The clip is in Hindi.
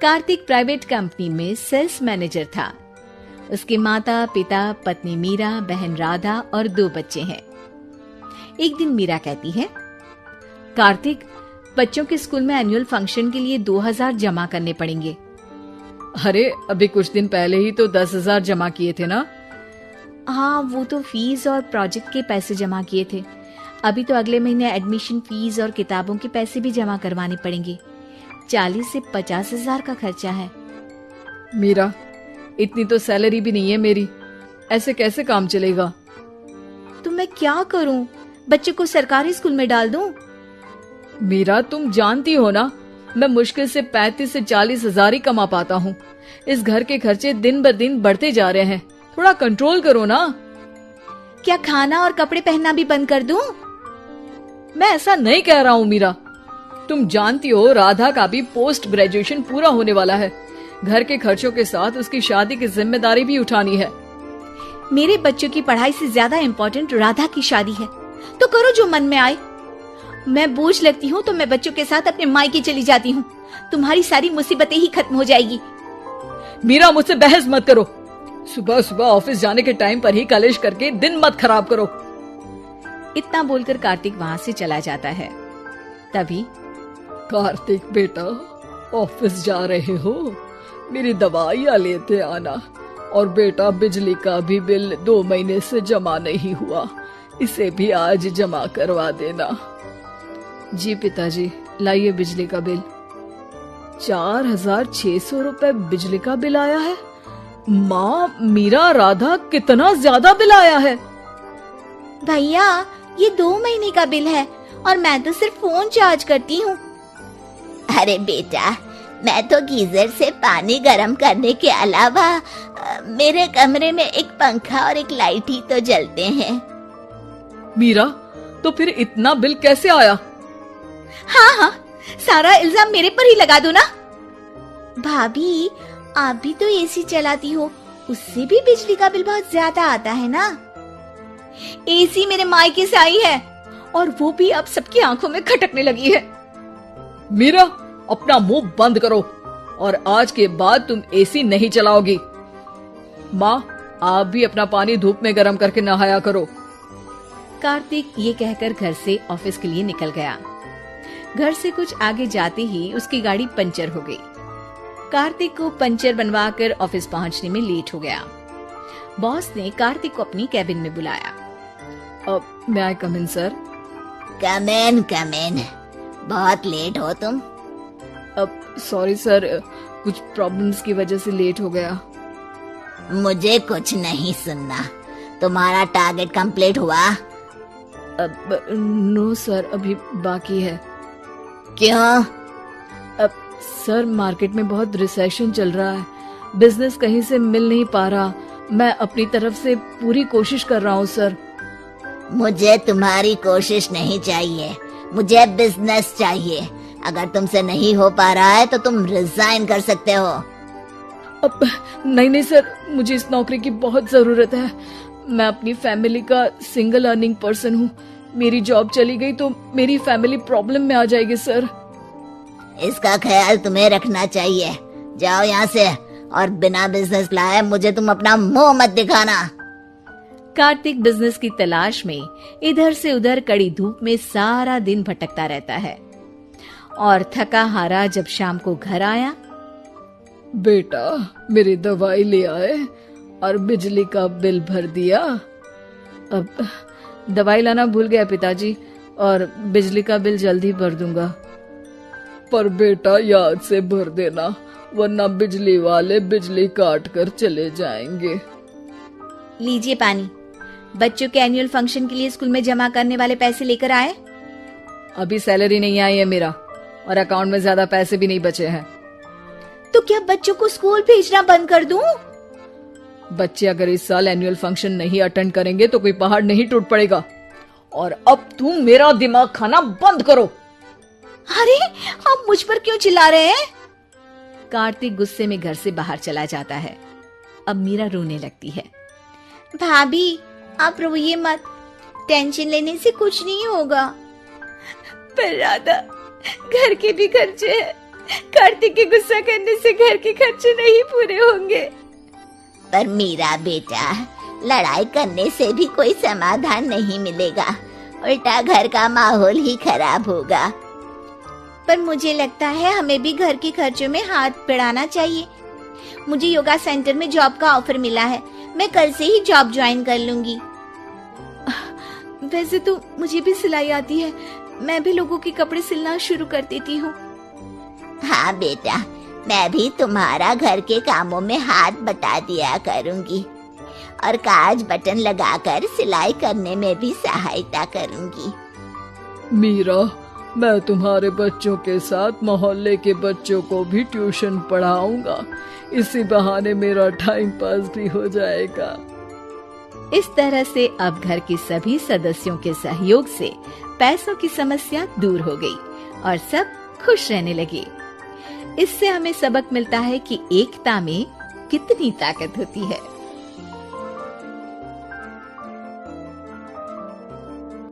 कार्तिक प्राइवेट कंपनी में सेल्स मैनेजर था। उसके माता पिता, पत्नी मीरा, बहन राधा और 2 बच्चे हैं। एक दिन मीरा कहती है, कार्तिक, बच्चों के स्कूल में एनुअल फंक्शन के लिए 2000 जमा करने पड़ेंगे। अरे अभी कुछ दिन पहले ही तो 10,000 जमा किए थे ना। हाँ, वो तो फीस और प्रोजेक्ट के पैसे जमा किए थे। अभी तो अगले महीने एडमिशन फीस और किताबों के पैसे भी जमा करवाने पड़ेंगे। 40 से 50,000 का खर्चा है। मीरा, इतनी तो सैलरी भी नहीं है मेरी, ऐसे कैसे काम चलेगा? तो मैं क्या करूं? बच्चे को सरकारी स्कूल में डाल दूं? मीरा, तुम जानती हो ना, मैं मुश्किल से 35 से 40,000 ही कमा पाता हूँ। इस घर के खर्चे दिन ब दिन बढ़ते जा रहे हैं, थोड़ा कंट्रोल करो ना। क्या खाना और कपड़े पहनना भी बंद कर दूं? मैं ऐसा नहीं कह रहा हूँ मीरा। तुम जानती हो राधा का भी पोस्ट ग्रेजुएशन पूरा होने वाला है। घर के खर्चों के साथ उसकी शादी की जिम्मेदारी भी उठानी है। मेरे बच्चों की पढ़ाई से ज्यादा इम्पोर्टेंट राधा की शादी है, तो करो जो मन में आए। मैं बोझ लगती हूँ तो मैं बच्चों के साथ अपने मायके चली जाती हूँ। तुम्हारी सारी मुसीबतें ही खत्म हो जाएगी। मीरा, मुझसे बहस मत करो। सुबह सुबह ऑफिस जाने के टाइम पर ही कलेश करके दिन मत खराब करो। इतना बोलकर कार्तिक वहां से चला जाता है। तभी, कार्तिक बेटा, ऑफिस जा रहे हो? मेरी दवाइयाँ लेते आना। और बेटा, बिजली का भी बिल 2 महीने से जमा नहीं हुआ, इसे भी आज जमा करवा देना। जी पिताजी, लाइए बिजली का बिल। 4,600 रुपए बिजली का बिल आया है। माँ, मीरा, राधा, कितना ज्यादा बिल आया है। भैया, ये 2 महीने का बिल है और मैं तो सिर्फ फोन चार्ज करती हूँ। अरे बेटा, मैं तो गीजर से पानी गर्म करने के अलावा मेरे कमरे में एक पंखा और एक लाइट ही तो जलते हैं। मीरा, तो फिर इतना बिल कैसे आया? हाँ, सारा इल्जाम मेरे पर ही लगा दो ना। भाभी, आप भी तो एसी चलाती हो, उससे भी बिजली का बिल बहुत ज्यादा आता है ना। एसी मेरे मायके से आई है और वो भी अब सबकी आंखों में खटकने लगी है। मीरा, अपना मुंह बंद करो और आज के बाद तुम एसी नहीं चलाओगी। माँ, आप भी अपना पानी धूप में गर्म करके नहाया करो। कार्तिक ये कहकर घर से ऑफिस के लिए निकल गया। घर से कुछ आगे जाते ही उसकी गाड़ी पंचर हो गई। कार्तिक को पंचर बनवाकर ऑफिस पहुंचने में लेट हो गया। बॉस ने कार्तिक को अपनी कैबिन में बुलाया। मे आई कम इन सर? कम इन। बहुत लेट हो तुम। सॉरी सर, कुछ प्रॉब्लम्स की वजह से लेट हो गया। मुझे कुछ नहीं सुनना। तुम्हारा टारगेट कंप्लीट हुआ? नो सर, अभी बाकी है। क्यों? सर, मार्केट में बहुत रिसेशन चल रहा है, बिजनेस कहीं से मिल नहीं पा रहा। मैं अपनी तरफ से पूरी कोशिश कर रहा हूँ सर। मुझे तुम्हारी कोशिश नहीं चाहिए, मुझे बिजनेस चाहिए। अगर तुमसे नहीं हो पा रहा है तो तुम रिजाइन कर सकते हो। अब नहीं सर, मुझे इस नौकरी की बहुत जरूरत है। मैं अपनी फैमिली का सिंगल अर्निंग पर्सन हूँ। मेरी जॉब चली गई तो मेरी फैमिली प्रॉब्लम में आ जाएगी सर। इसका ख्याल तुम्हें रखना चाहिए। जाओ यहाँ से, और बिना बिजनेस लाए मुझे तुम अपना मुंह मत दिखाना। कार्तिक बिजनेस की तलाश में इधर से उधर कड़ी धूप में सारा दिन भटकता रहता है और थका हारा जब शाम को घर आया। बेटा, मेरी दवाई ले आए और बिजली का बिल भर दिया? अब दवाई लाना भूल गया पिताजी, और बिजली का बिल जल्दी भर दूंगा। पर बेटा, याद से भर देना, वरना बिजली वाले बिजली काट कर चले जाएंगे। लीजिए पानी। बच्चों के एनुअल फंक्शन के लिए स्कूल में जमा करने वाले पैसे लेकर आए? अभी सैलरी नहीं आई है मेरा, और अकाउंट में ज्यादा पैसे भी नहीं बचे हैं। तो क्या बच्चों को स्कूल भेजना बंद कर दूं? बच्चे अगर इस साल एनुअल फंक्शन नहीं अटेंड करेंगे तो कोई पहाड़ नहीं टूट पड़ेगा। और अब तुम मेरा दिमाग खाना बंद करो। अरे, आप मुझ पर क्यों चिल्ला रहे हैं? कार्तिक गुस्से में घर से बाहर चला जाता है। अब मीरा रोने लगती है। भाभी, आप रोइए मत, टेंशन लेने से कुछ नहीं होगा। पर राधा, घर के भी खर्चे हैं, कार्तिक के गुस्सा करने से घर के खर्चे नहीं पूरे होंगे। पर मीरा बेटा, लड़ाई करने से भी कोई समाधान नहीं मिलेगा, उल्टा घर का माहौल ही खराब होगा। पर मुझे लगता है हमें भी घर के खर्चों में हाथ बढ़ाना चाहिए। मुझे योगा सेंटर में जॉब का ऑफर मिला है, मैं कल से ही जॉब ज्वाइन कर लूंगी। वैसे तो मुझे भी सिलाई आती है, मैं भी लोगों के कपड़े सिलना शुरू कर देती हूँ। हाँ बेटा, मैं भी तुम्हारा घर के कामों में हाथ बटा दिया करूंगी और काज बटन लगाकर सिलाई करने में भी सहायता करूंगी। मीरा, मैं तुम्हारे बच्चों के साथ मोहल्ले के बच्चों को भी ट्यूशन पढ़ाऊंगा। इसी बहाने मेरा टाइम पास भी हो जाएगा। इस तरह से अब घर के सभी सदस्यों के सहयोग से पैसों की समस्या दूर हो गई और सब खुश रहने लगे। इससे हमें सबक मिलता है कि एकता में कितनी ताकत होती है।